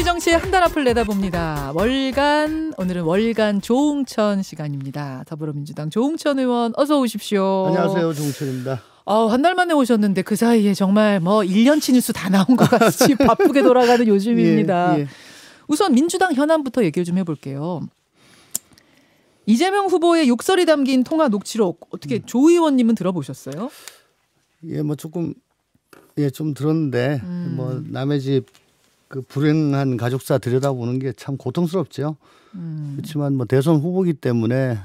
우리 정치의 한달 앞을 내다봅니다. 오늘은 월간 조응천 시간입니다. 더불어민주당 조응천 의원 어서 오십시오. 안녕하세요. 조응천입니다. 한 달 만에 오셨는데 그 사이에 정말 1년치 뉴스 다 나온 것 같이 바쁘게 돌아가는 요즘입니다. 예. 우선 민주당 현안부터 얘기를 좀 해볼게요. 이재명 후보의 욕설이 담긴 통화 녹취록 어떻게 조 의원님은 들어보셨어요? 예, 좀 들었는데 남의 집 그 불행한 가족사 들여다보는 게 참 고통스럽죠. 그렇지만 대선 후보기 때문에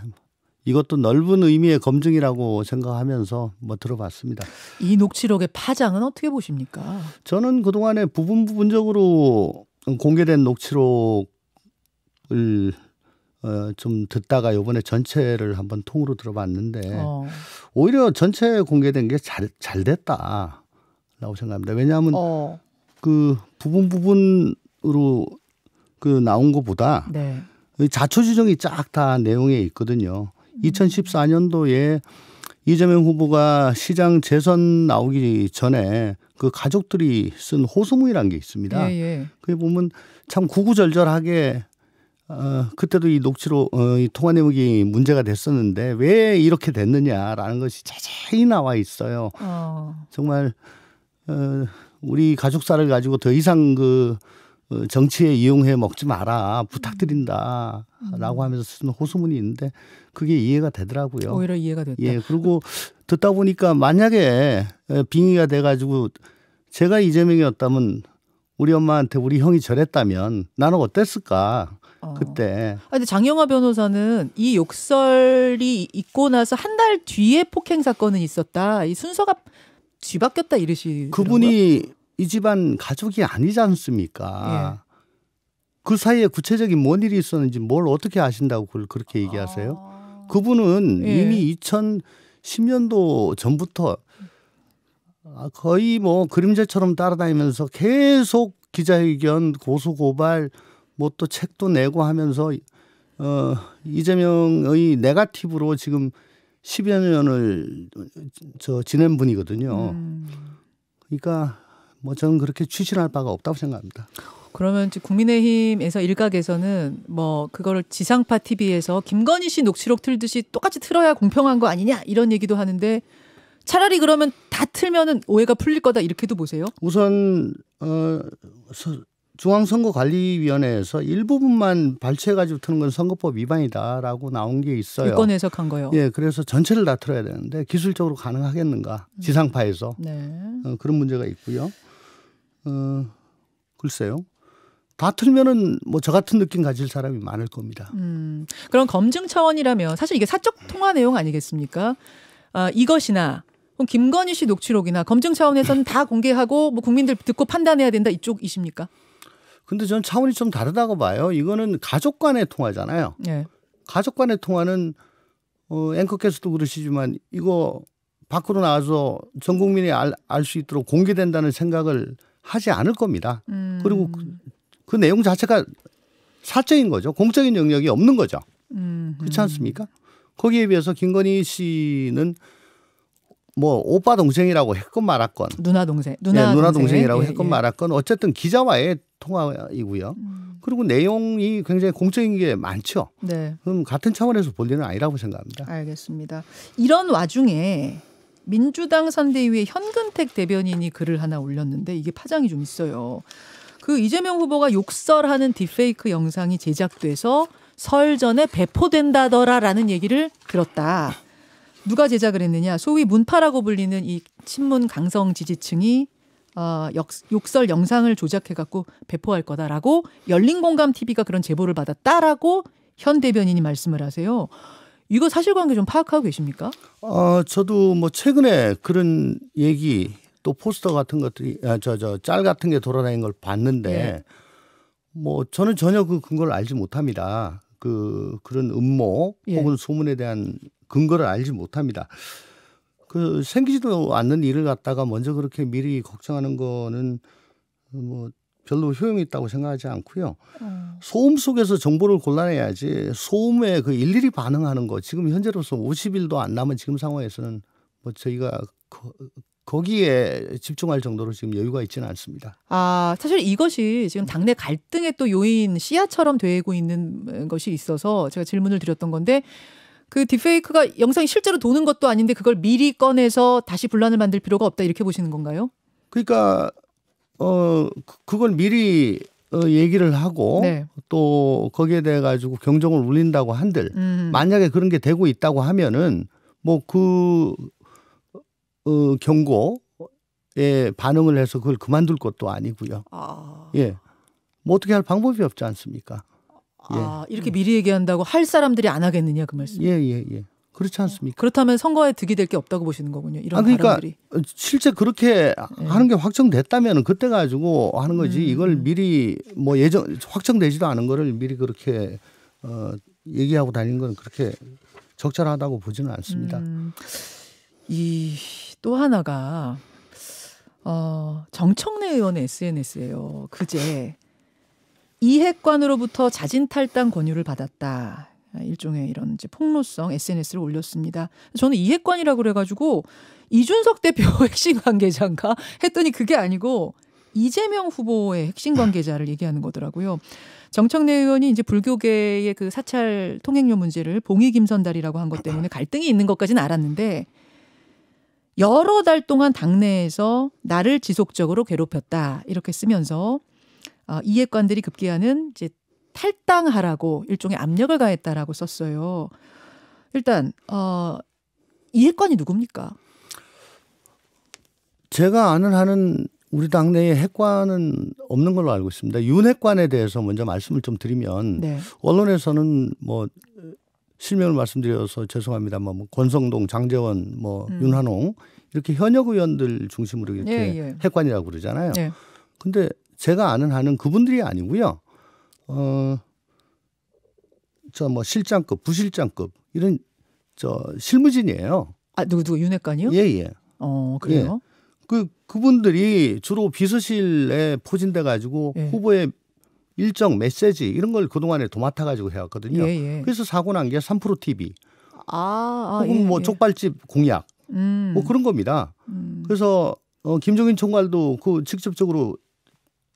이것도 넓은 의미의 검증이라고 생각하면서 들어봤습니다. 이 녹취록의 파장은 어떻게 보십니까? 저는 그동안에 부분적으로 공개된 녹취록을 좀 듣다가 이번에 전체를 한번 통으로 들어봤는데 오히려 전체 공개된 게 잘 됐다라고 생각합니다. 왜냐하면 그 부분으로 나온 것보다 네. 자초지종이 쫙 다 내용에 있거든요. 2014년도에 이재명 후보가 시장 재선 나오기 전에 그 가족들이 쓴 호소문이라는 게 있습니다. 예. 그게 보면 참 구구절절하게 그때도 이 녹취록 이 통화 내용이 문제가 됐었는데 왜 이렇게 됐느냐라는 것이 자세히 나와 있어요. 정말 우리 가족사를 가지고 더 이상 정치에 이용해 먹지 마라 부탁드린다라고 하면서 쓰는 호소문이 있는데 그게 이해가 되더라고요. 오히려 이해가 됐다. 예, 그리고 듣다 보니까 만약에 빙의가 돼가지고 제가 이재명이었다면 우리 엄마한테 우리 형이 저랬다면 나는 어땠을까 그때. 근데 장영하 변호사는 이 욕설이 있고 나서 한 달 뒤에 폭행 사건은 있었다. 이 순서가 뒤바뀌었다 이러시더라고요. 그분이 이 집안 가족이 아니지 않습니까? 예. 그 사이에 구체적인 뭔 일이 있었는지 뭘 어떻게 아신다고 그걸 그렇게 얘기하세요? 그분은 이미 2010년도 전부터 거의 그림자처럼 따라다니면서 계속 기자회견, 고소고발, 또 책도 내고 하면서 이재명의 네거티브로 지금 10여 년을 지낸 분이거든요. 그러니까 저는 그렇게 추진할 바가 없다고 생각합니다. 그러면 국민의힘에서 일각에서는 그거를 지상파 TV에서 김건희 씨 녹취록 틀듯이 똑같이 틀어야 공평한 거 아니냐 이런 얘기도 하는데 차라리 그러면 다 틀면은 오해가 풀릴 거다 이렇게도 보세요? 우선 중앙선거관리위원회에서 일부분만 발췌해가지고 트는 건 선거법 위반이다라고 나온 게 있어요. 유권 해석한 거요. 예, 그래서 전체를 다 틀어야 되는데 기술적으로 가능하겠는가? 지상파에서 그런 문제가 있고요. 글쎄요. 다 틀면은 저 같은 느낌 가질 사람이 많을 겁니다. 그럼 검증 차원이라면 사실 이게 사적 통화 내용 아니겠습니까? 이것이나 김건희 씨 녹취록이나 검증 차원에서는 다 공개하고 국민들 듣고 판단해야 된다 이쪽이십니까? 근데 저는 차원이 좀 다르다고 봐요. 이거는 가족 간의 통화잖아요. 네. 가족 간의 통화는 앵커께서도 그러시지만 이거 밖으로 나와서 전 국민이 알 수 있도록 공개된다는 생각을 하지 않을 겁니다. 그리고 그 내용 자체가 사적인 거죠. 공적인 영역이 없는 거죠. 그렇지 않습니까? 거기에 비해서 김건희 씨는 오빠 동생이라고 했건 말았건 누나 동생 누나 동생이라고 했건 말았건 어쨌든 기자와의 통화이고요. 그리고 내용이 굉장히 공적인 게 많죠. 네. 그럼 같은 차원에서 볼 일은 아니라고 생각합니다. 알겠습니다. 이런 와중에 민주당 선대위의 현근택 대변인이 글을 하나 올렸는데 이게 파장이 좀 있어요. 그 이재명 후보가 욕설하는 딥페이크 영상이 제작돼서 설 전에 배포된다더라라는 얘기를 들었다. 누가 제작을 했느냐? 소위 문파라고 불리는 이 친문 강성 지지층이 욕설 영상을 조작해갖고 배포할 거다라고 열린공감TV가 그런 제보를 받았다라고 현 대변인이 말씀을 하세요. 이거 사실관계 좀 파악하고 계십니까? 저도 최근에 그런 얘기 또 포스터 같은 것들이 짤 같은 게 돌아다니는 걸 봤는데 저는 전혀 그 근거를 알지 못합니다. 그런 음모 혹은 소문에 대한 근거를 알지 못합니다. 생기지도 않는 일을 갖다가 먼저 그렇게 미리 걱정하는 거는 별로 효용이 있다고 생각하지 않고요. 소음 속에서 정보를 골라내야지 소음에 일일이 반응하는 거 지금 현재로서 50일도 안 남은 지금 상황에서는 저희가 거기에 집중할 정도로 지금 여유가 있지는 않습니다. 사실 이것이 지금 당내 갈등의 또 요인 씨앗처럼 되고 있는 것이 있어서 제가 질문을 드렸던 건데 그 딥페이크가 영상이 실제로 도는 것도 아닌데 그걸 미리 꺼내서 다시 분란을 만들 필요가 없다 이렇게 보시는 건가요? 그러니까 그걸 미리 얘기를 하고 네. 또 거기에 대해 가지고 경종을 울린다고 한들 만약에 그런 게 되고 있다고 하면은 뭐 그 경고에 반응을 해서 그걸 그만둘 것도 아니고요. 예, 뭐 어떻게 할 방법이 없지 않습니까? 이렇게 미리 얘기한다고 할 사람들이 안 하겠느냐 그 말씀? 예. 그렇지 않습니까? 그렇다면 선거에 득이 될 게 없다고 보시는 거군요. 이런 그러니까 발언들이. 실제 그렇게 하는 게 확정됐다면 그때 가지고 하는 거지. 이걸 미리 뭐 예정 확정되지도 않은 거를 미리 그렇게 얘기하고 다니는 건 그렇게 적절하다고 보지는 않습니다. 이 또 하나가 정청래 의원의 SNS예요. 그제 이핵관으로부터 자진 탈당 권유를 받았다. 일종의 이런 이제 폭로성 SNS를 올렸습니다. 저는 이핵관이라고 그래가지고 이준석 대표 핵심 관계자인가 했더니 그게 아니고 이재명 후보의 핵심 관계자를 얘기하는 거더라고요. 정청래 의원이 이제 불교계의 그 사찰 통행료 문제를 봉의 김선달이라고 한 것 때문에 갈등이 있는 것까지는 알았는데 여러 달 동안 당내에서 나를 지속적으로 괴롭혔다 이렇게 쓰면서 이핵관들이 급기야는 이제 탈당하라고 일종의 압력을 가했다라고 썼어요. 일단 이핵관이 누굽니까? 제가 아는 한은 우리 당내에 핵관은 없는 걸로 알고 있습니다. 윤핵관에 대해서 먼저 말씀을 좀 드리면 네. 언론에서는 뭐 실명을 말씀드려서 죄송합니다만 뭐 권성동, 장제원, 뭐 윤한홍 이렇게 현역 의원들 중심으로 이렇게 핵관이라고 그러잖아요. 근데 제가 아는 한은 그분들이 아니고요. 저 뭐 실장급, 부실장급 이런 저 실무진이에요. 누구 윤핵관이요? 예. 그래요? 예. 그분들이 주로 비서실에 포진돼 가지고 후보의 일정 메시지 이런 걸 그동안에 도맡아 가지고 해왔거든요. 그래서 사고 난 게 3프로 TV. 혹은 뭐 족발집 공약. 뭐 그런 겁니다. 그래서 김종인 총괄도 그 직접적으로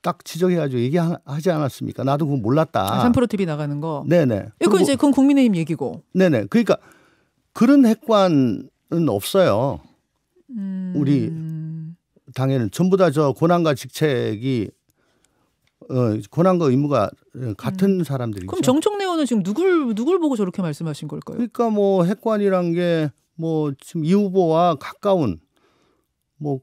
딱 지적해가지고 얘기하지 않았습니까? 나도 그거 몰랐다. 3프로 TV 나가는 거. 네네. 그건 국민의힘 얘기고. 네네. 그러니까 그런 핵관은 없어요. 우리 당에는 전부 다 저 권한과 직책이 권한과 의무가 같은 사람들이죠. 그럼 정청래 의원은 지금 누굴 보고 저렇게 말씀하신 걸까요? 그러니까 뭐 핵관이란 게 뭐 지금 이 후보와 가까운 뭐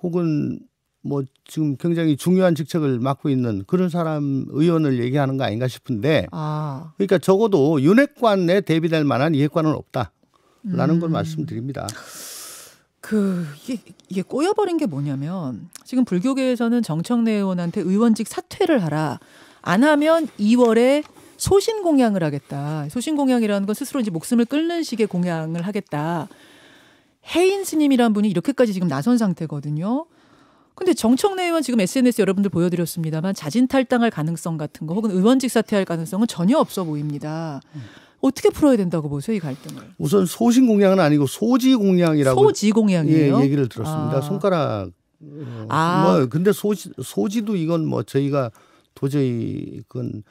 혹은 뭐 지금 굉장히 중요한 직책을 맡고 있는 그런 사람 의원을 얘기하는 거 아닌가 싶은데 그러니까 적어도 윤핵관에 대비될 만한 이핵관은 없다라는 걸 말씀드립니다. 이게 꼬여버린 게 뭐냐면 지금 불교계에서는 정청래 의원한테 의원직 사퇴를 하라. 안 하면 2월에 소신 공양을 하겠다. 소신 공양이라는 건 스스로 이제 목숨을 끊는 식의 공양을 하겠다. 해인 스님이란 분이 이렇게까지 지금 나선 상태거든요. 근데 정청래 의원 지금 SNS 여러분들 보여드렸습니다만 자진 탈당할 가능성 같은 거 혹은 의원직 사퇴할 가능성은 전혀 없어 보입니다. 어떻게 풀어야 된다고 보세요, 이 갈등을? 우선 소신 공양은 아니고 소지 공양이라고. 소지 공양이에요? 예, 얘기를 들었습니다. 손가락. 뭐 근데 소지도 이건 뭐 저희가 도저히 그건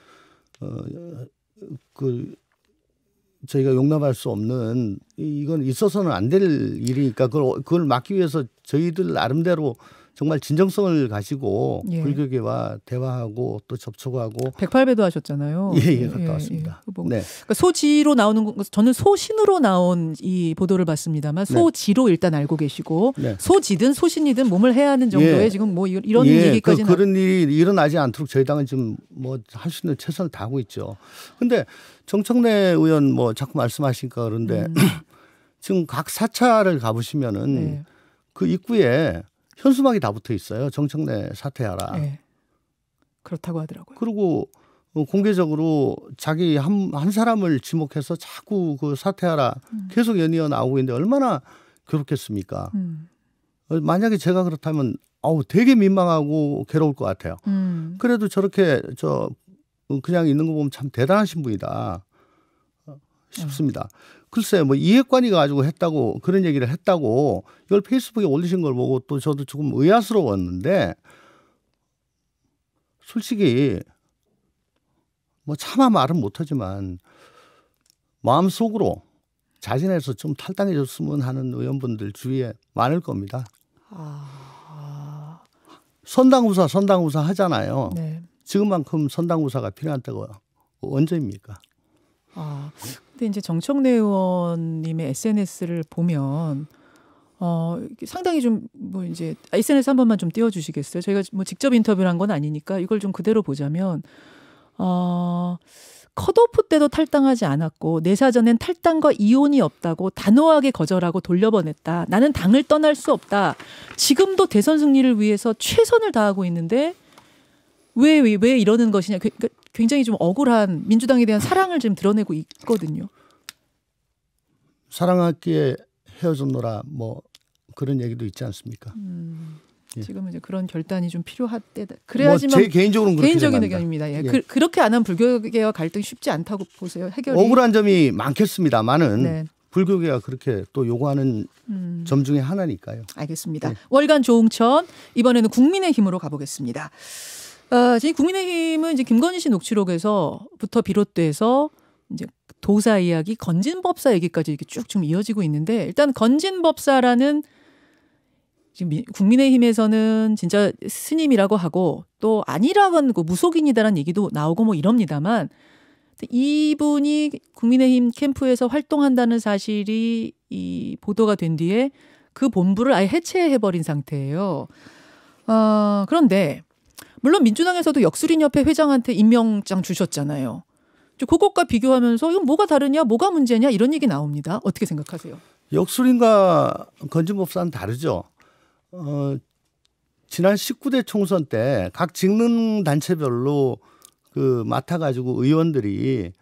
저희가 용납할 수 없는 이건 있어서는 안 될 일이니까 그걸 막기 위해서 저희들 나름대로 정말 진정성을 가지고 불교계와 대화하고 또 접촉하고 108배도 하셨잖아요. 예, 갔다 왔습니다. 네. 그러니까 소지로 나오는 저는 소신으로 나온 이 보도를 봤습니다만 소지로 일단 알고 계시고 소지든 소신이든 몸을 해야 하는 정도의 지금 뭐 이런 얘기까지는 그런 일이 일어나지 않도록 저희 당은 지금 뭐 할 수 있는 최선을 다하고 있죠. 근데 정청래 의원 뭐 자꾸 말씀하시니까 그런데 지금 각 사찰을 가보시면은 그 입구에 현수막이 다 붙어 있어요. 정청래 사퇴하라. 그렇다고 하더라고요. 그리고 공개적으로 자기 한 사람을 지목해서 자꾸 그 사퇴하라 계속 연이어 나오고 있는데 얼마나 괴롭겠습니까? 만약에 제가 그렇다면 되게 민망하고 괴로울 것 같아요. 그래도 저렇게 그냥 있는 거 보면 참 대단하신 분이다 싶습니다. 글쎄 뭐 이해관이가 가지고 했다고 그런 얘기를 했다고 이걸 페이스북에 올리신 걸 보고 또 저도 조금 의아스러웠는데 솔직히 뭐 차마 말은 못하지만 마음속으로 자진해서 좀 탈당해줬으면 하는 의원분들 주위에 많을 겁니다. 선당우사 하잖아요. 네. 지금만큼 선당우사가 필요한 때가 언제입니까? 근데 이제 정청래 의원님의 SNS를 보면 상당히 좀 뭐 이제 SNS 한 번만 좀 띄워주시겠어요? 저희가 뭐 직접 인터뷰를 한 건 아니니까 이걸 좀 그대로 보자면 컷오프 때도 탈당하지 않았고 내 사전엔 탈당과 이혼이 없다고 단호하게 거절하고 돌려보냈다. 나는 당을 떠날 수 없다. 지금도 대선 승리를 위해서 최선을 다하고 있는데 왜 이러는 것이냐. 그러니까 굉장히 좀 억울한 민주당에 대한 사랑을 지금 드러내고 있거든요. 사랑하기에 헤어졌노라 뭐 그런 얘기도 있지 않습니까? 지금은 이제 그런 결단이 좀 필요할 때다. 그래야지만 뭐 제 개인적으로는 그렇게 개인적인 생각합니다. 의견입니다. 예. 예. 그렇게 안 하면 불교계와 갈등이 쉽지 않다고 보세요. 해결이. 억울한 점이 많겠습니다만은 네. 불교계가 그렇게 또 요구하는 점 중에 하나니까요. 알겠습니다. 네. 월간 조응천 이번에는 국민의힘으로 가보겠습니다. 지금 국민의힘은 이제 김건희 씨 녹취록에서부터 비롯돼서 이제 도사 이야기, 건진법사 얘기까지 이렇게 쭉 좀 이어지고 있는데 일단 건진법사라는 지금 국민의힘에서는 진짜 스님이라고 하고 또 아니라고는 무속인이다라는 얘기도 나오고 뭐 이럽니다만 이분이 국민의힘 캠프에서 활동한다는 사실이 이 보도가 된 뒤에 그 본부를 아예 해체해버린 상태예요. 그런데 물론 민주당에서도 역술인협회 회장한테 임명장 주셨잖아요. 그것과 비교하면서 이건 뭐가 다르냐, 뭐가 문제냐 이런 얘기 나옵니다. 어떻게 생각하세요? 역술인과 건진법사는 다르죠. 지난 19대 총선 때 각 직능 단체별로 그 맡아가지고 의원들이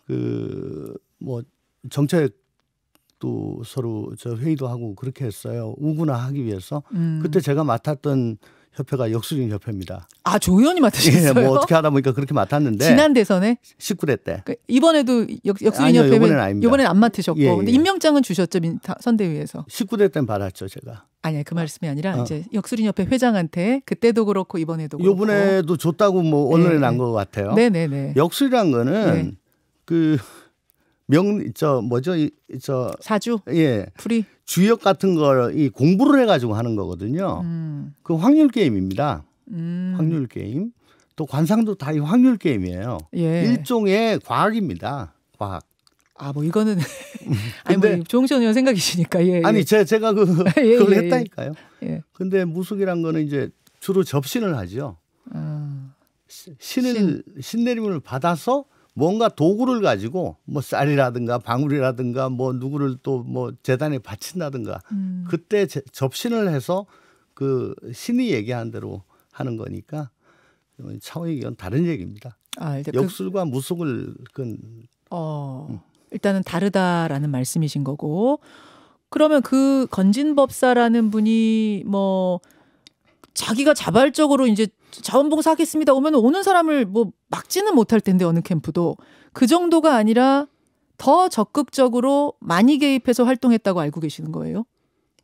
그 뭐 정책도 서로 회의도 하고 그렇게 했어요. 우군화하기 위해서. 그때 제가 맡았던 협회가 역술인 협회입니다. 조 의원이 맡으셨어요? 뭐 어떻게 하다 보니까 그렇게 맡았는데 지난 대선에 19대 때. 이번에도 역술인 협회는 이번에는 아닙니다. 이번에는 안 맡으셨고, 예. 근데 임명장은 주셨죠 선대위에서. 19대 때는 받았죠 제가. 아니 그 말씀이 아니라 이제 역술인 협회 회장한테 그때도 그렇고 이번에도 그렇고. 이번에도 줬다고 뭐 언론에 난 것 같아요. 네네네. 역술이란 거는 그 사주. 예. 풀이. 주역 같은 걸 이 공부를 해가지고 하는 거거든요. 그 확률 게임입니다. 확률 게임. 또 관상도 다 이 확률 게임이에요. 예. 일종의 과학입니다. 과학. 뭐 이거는 아니 뭐 조응천 의원 생각이시니까 예. 아니 제가 그걸 했다니까요. 예. 근데 무속이란 거는 이제 주로 접신을 하죠. 신내림을 받아서 뭔가 도구를 가지고 뭐 쌀이라든가 방울이라든가 뭐 누구를 또 뭐 재단에 바친다든가 그때 접신을 해서 그 신이 얘기한 대로 하는 거니까 차원이 이건 다른 얘기입니다. 역술과 무속을 일단은 다르다라는 말씀이신 거고, 그러면 그 건진법사라는 분이 뭐 자기가 자발적으로 이제 자원봉사 하겠습니다 오면 오는 사람을 뭐 막지는 못할 텐데 어느 캠프도 그 정도가 아니라 더 적극적으로 많이 개입해서 활동했다고 알고 계시는 거예요?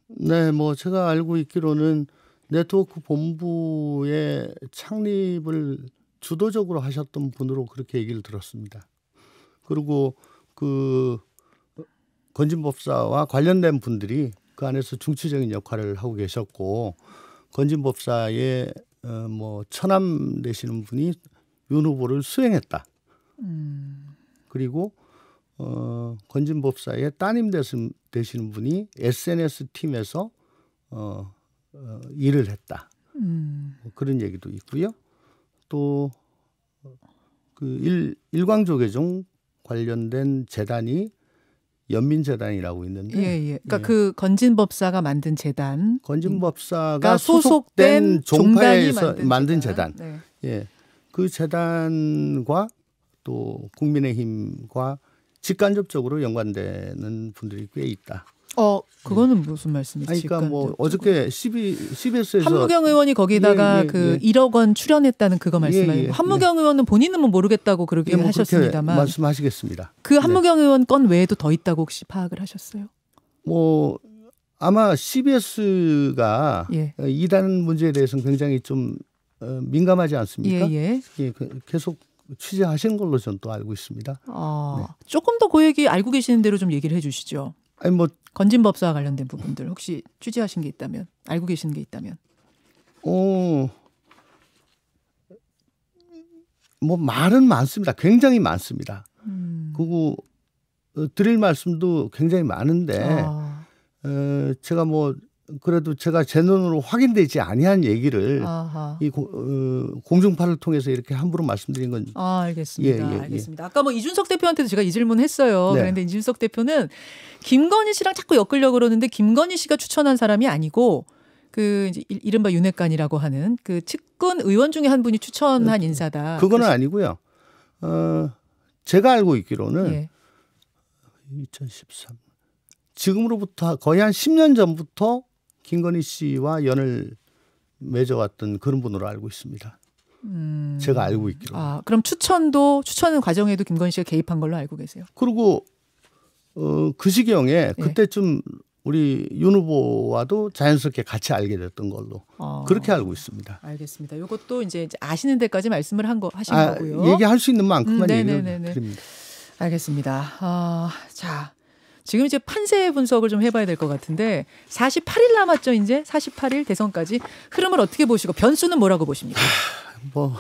네, 뭐 제가 알고 있기로는 네트워크 본부의 창립을 주도적으로 하셨던 분으로 그렇게 얘기를 들었습니다. 그리고 그 건진법사와 관련된 분들이 그 안에서 중추적인 역할을 하고 계셨고, 건진법사의 뭐 처남 되시는 분이 윤 후보를 수행했다. 그리고 건진법사의 따님 되시는 분이 SNS 팀에서 일을 했다. 뭐 그런 얘기도 있고요. 또 그 일광조계종 관련된 재단이 연민재단이라고 있는데, 예. 그러니까 그 건진법사가 만든 재단, 건진법사가 소속된 종파에서 만든 재단, 네. 예, 그 재단과 또 국민의힘과 직간접적으로 연관되는 분들이 꽤 있다. 그거는 무슨 말씀이시죠? 그러니까 뭐 어저께 CBS에서 한무경 의원이 거기다가 1억 원 출연했다는 그거 말씀하시고 한무경 의원은 본인은 뭐 모르겠다고 그렇게 하셨습니다만 말씀하시겠습니다. 그 한무경 의원 건 외에도 더 있다고 혹시 파악을 하셨어요? 뭐 아마 CBS가 이단 문제에 대해서는 굉장히 좀 민감하지 않습니까? 계속 취재하시는 걸로 저는 또 알고 있습니다. 조금 더 그 얘기 알고 계시는 대로 좀 얘기를 해주시죠. 아니 뭐 건진법사와 관련된 부분들 혹시 취재하신 게 있다면 알고 계시는 게 있다면. 뭐 말은 많습니다. 굉장히 많습니다. 그리고 드릴 말씀도 굉장히 많은데 제가 뭐 그래도 제가 제 눈으로 확인되지 아니한 얘기를 이 공중파를 통해서 이렇게 함부로 말씀드린 건 알겠습니다. 알겠습니다. 아까 뭐 이준석 대표한테도 제가 이 질문했어요. 그런데 이준석 대표는 김건희 씨랑 자꾸 엮으려고 그러는데 김건희 씨가 추천한 사람이 아니고 그 이제 이른바 윤핵관이라고 하는 그 측근 의원 중에 한 분이 추천한 인사다. 그거는 아니고요. 제가 알고 있기로는 2013 지금으로부터 거의 한 10년 전부터 김건희 씨와 연을 맺어왔던 그런 분으로 알고 있습니다. 제가 알고 있기로. 그럼 추천 과정에도 김건희 씨가 개입한 걸로 알고 계세요? 그리고 그 시경에 그때쯤 우리 윤 후보와도 자연스럽게 같이 알게 됐던 걸로 그렇게 알고 있습니다. 알겠습니다. 이것도 이제 아시는 데까지 말씀을 하신 거고요. 얘기할 수 있는 만큼만 얘기를 드립니다. 알겠습니다. 자. 지금 이제 판세 분석을 좀 해봐야 될 것 같은데 48일 남았죠. 이제 48일 대선까지 흐름을 어떻게 보시고 변수는 뭐라고 보십니까? 뭐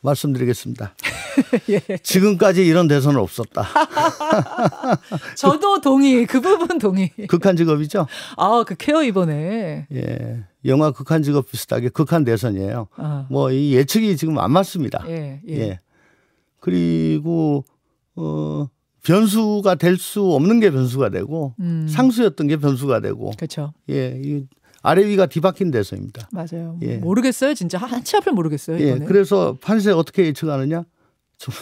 말씀드리겠습니다. 지금까지 이런 대선은 없었다. 저도 동의. 그 부분 동의. 극한 직업이죠? 극해요 이번에. 영화 극한 직업 비슷하게 극한 대선이에요. 뭐 이 예측이 지금 안 맞습니다. 그리고 변수가 될 수 없는 게 변수가 되고 상수였던 게 변수가 되고. 그렇죠. 이 아래 위가 뒤바뀐 대선입니다. 맞아요. 모르겠어요. 진짜 한치 앞을 모르겠어요. 이번에. 그래서 판세 어떻게 예측하느냐? 좀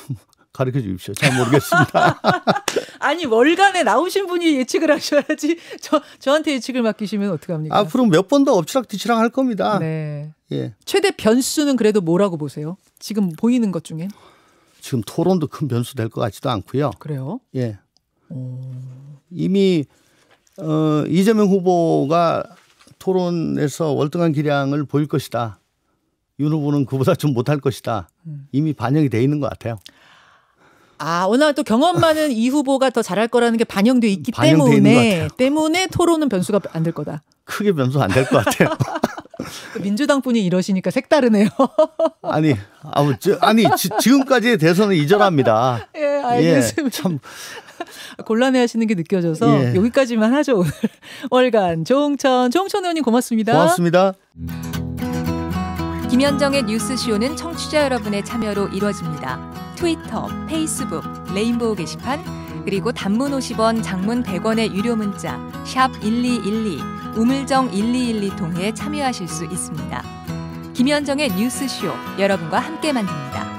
가르쳐 주십시오. 잘 모르겠습니다. 아니 월간에 나오신 분이 예측을 하셔야지 저한테 예측을 맡기시면 어떡합니까? 앞으로 몇 번 더 엎치락뒤치락 할 겁니다. 최대 변수는 그래도 뭐라고 보세요? 지금 보이는 것 중에? 지금 토론도 큰 변수 될 것 같지도 않고요. 그래요? 이미 이재명 후보가 토론에서 월등한 기량을 보일 것이다. 윤 후보는 그보다 좀 못할 것이다. 이미 반영이 돼 있는 것 같아요. 워낙 또 경험 많은 이 후보가 더 잘할 거라는 게 반영돼 있기 때문에 토론은 변수가 안 될 거다. 크게 변수 안 될 것 같아요. 민주당 분이 이러시니까 색다르네요. 지금까지의 대선은 이절합니다. 알겠습니다. 참 곤란해하시는 게 느껴져서 여기까지만 하죠. 오늘 월간 조홍천 의원님 고맙습니다. 고맙습니다. 김현정의 뉴스쇼는 청취자 여러분의 참여로 이루어집니다. 트위터, 페이스북, 레인보우 게시판, 그리고 단문 50원, 장문 100원의 유료 문자 샵 1212, 우물정 1212 통해 참여하실 수 있습니다. 김현정의 뉴스쇼, 여러분과 함께 만듭니다.